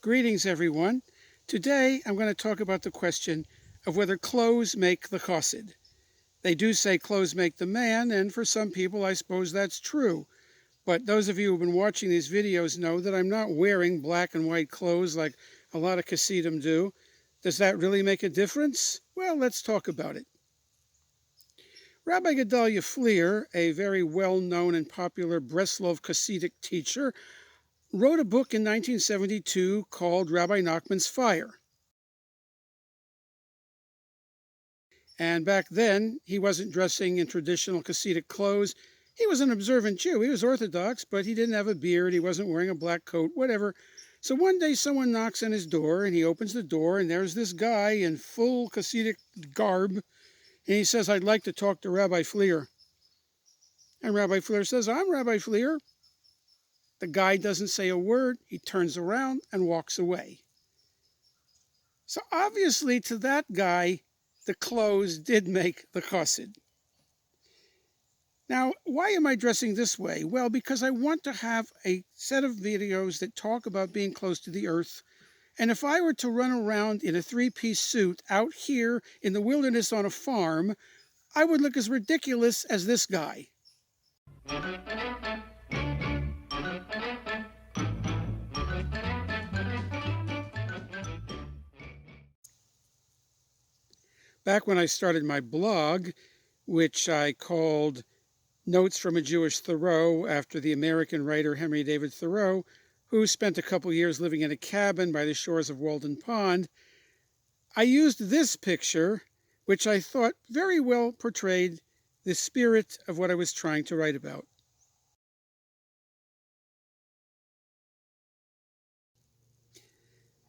Greetings, everyone. Today, I'm going to talk about the question of whether clothes make the Hasid. They do say clothes make the man, and for some people, I suppose that's true. But those of you who've been watching these videos know that I'm not wearing black and white clothes like a lot of Hasidim do. Does that really make a difference? Well, let's talk about it. Rabbi Gedalia Fleer, a very well-known and popular Breslov Hasidic teacher, wrote a book in 1972 called Rabbi Nachman's Fire. And back then, he wasn't dressing in traditional Hasidic clothes. He was an observant Jew. He was Orthodox, but he didn't have a beard. He wasn't wearing a black coat, whatever. So one day someone knocks on his door, and he opens the door, and there's this guy in full Hasidic garb. And he says, "I'd like to talk to Rabbi Fleer." And Rabbi Fleer says, "I'm Rabbi Fleer." The guy doesn't say a word. He turns around and walks away. So obviously, to that guy, the clothes did make the Hasid. Now, why am I dressing this way? Well, because I want to have a set of videos that talk about being close to the earth. And if I were to run around in a three-piece suit out here in the wilderness on a farm, I would look as ridiculous as this guy. Back when I started my blog, which I called Notes from a Jewish Thoreau, after the American writer Henry David Thoreau, who spent a couple years living in a cabin by the shores of Walden Pond, I used this picture, which I thought very well portrayed the spirit of what I was trying to write about.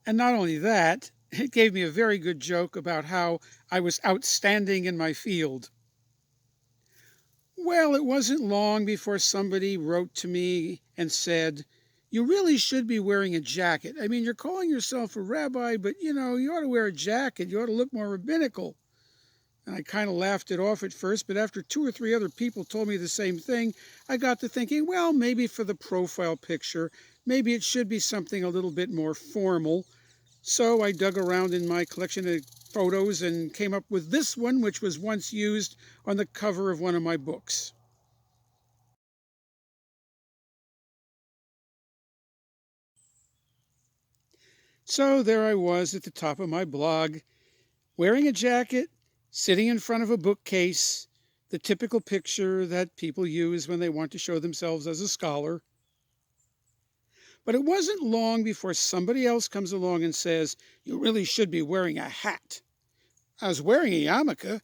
And not only that, it gave me a very good joke about how I was outstanding in my field. Well, it wasn't long before somebody wrote to me and said, "You really should be wearing a jacket. I mean, you're calling yourself a rabbi, but you ought to wear a jacket. You ought to look more rabbinical." And I kind of laughed it off at first, but after 2 or 3 other people told me the same thing, I got to thinking, well, maybe for the profile picture, maybe it should be something a little bit more formal. So I dug around in my collection of photos and came up with this one, which was once used on the cover of one of my books. So there I was at the top of my blog, wearing a jacket, sitting in front of a bookcase, the typical picture that people use when they want to show themselves as a scholar. But it wasn't long before somebody else comes along and says, "You really should be wearing a hat." I was wearing a yarmulke,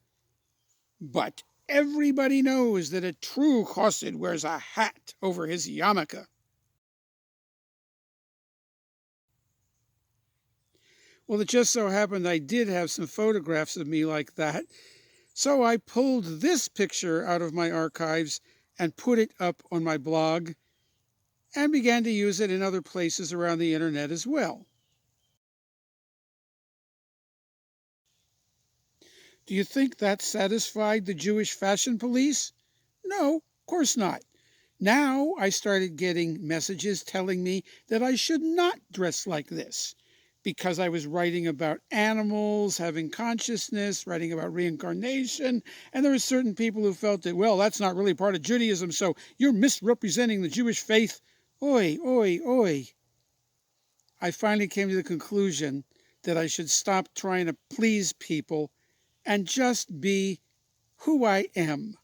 but everybody knows that a true Hasid wears a hat over his yarmulke. Well, it just so happened I did have some photographs of me like that, so I pulled this picture out of my archives and put it up on my blog and began to use it in other places around the internet as well. Do you think that satisfied the Jewish fashion police? No, of course not. Now I started getting messages telling me that I should not dress like this because I was writing about animals having consciousness, writing about reincarnation, and there were certain people who felt that, well, that's not really part of Judaism, so you're misrepresenting the Jewish faith. Oi, oi, oi. I finally came to the conclusion that I should stop trying to please people and just be who I am.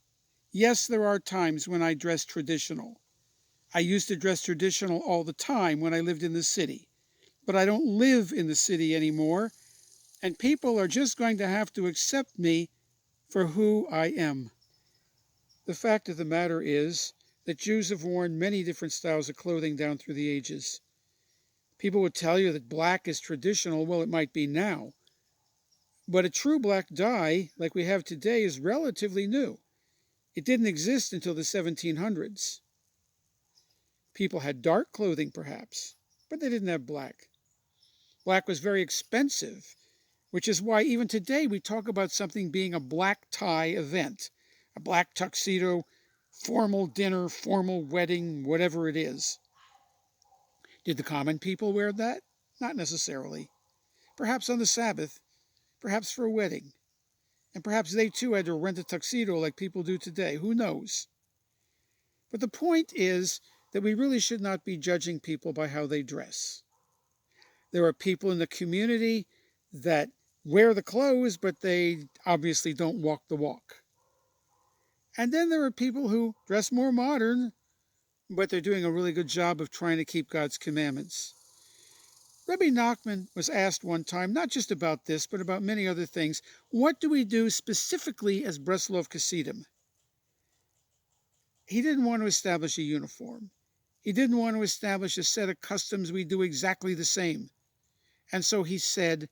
Yes, there are times when I dress traditional. I used to dress traditional all the time when I lived in the city. But I don't live in the city anymore, and people are just going to have to accept me for who I am. The fact of the matter is that Jews have worn many different styles of clothing down through the ages. People would tell you that black is traditional. Well, it might be now. But a true black dye, like we have today, is relatively new. It didn't exist until the 1700s. People had dark clothing, perhaps, but they didn't have black. Black was very expensive, which is why even today we talk about something being a black tie event, a black tuxedo, formal dinner, formal wedding, whatever it is. Did the common people wear that? Not necessarily. Perhaps on the Sabbath, perhaps for a wedding. And perhaps they too had to rent a tuxedo like people do today. Who knows? But the point is that we really should not be judging people by how they dress. There are people in the community that wear the clothes, but they obviously don't walk the walk. And then there are people who dress more modern, but they're doing a really good job of trying to keep God's commandments. Rebbe Nachman was asked one time, not just about this, but about many other things, what do we do specifically as Breslov Hasidim? He didn't want to establish a uniform. He didn't want to establish a set of customs we do exactly the same. And so he said,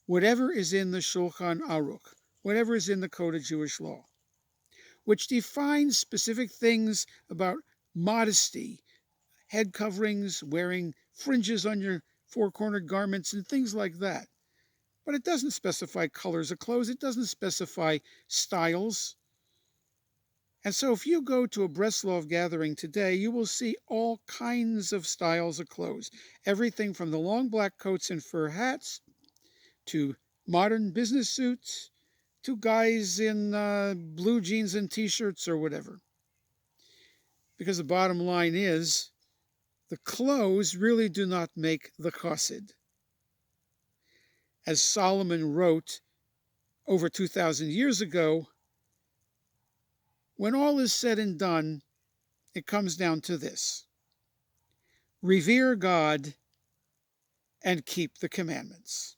whatever is in the Shulchan Aruch, whatever is in the Code of Jewish Law, which defines specific things about modesty, head coverings, wearing fringes on your four-cornered garments, and things like that. But it doesn't specify colors of clothes. It doesn't specify styles. And so if you go to a Breslov gathering today, you will see all kinds of styles of clothes. Everything from the long black coats and fur hats to modern business suits to guys in blue jeans and t-shirts or whatever. Because the bottom line is, the clothes really do not make the Hasid. As Solomon wrote over 2,000 years ago, when all is said and done, it comes down to this: revere God and keep the commandments.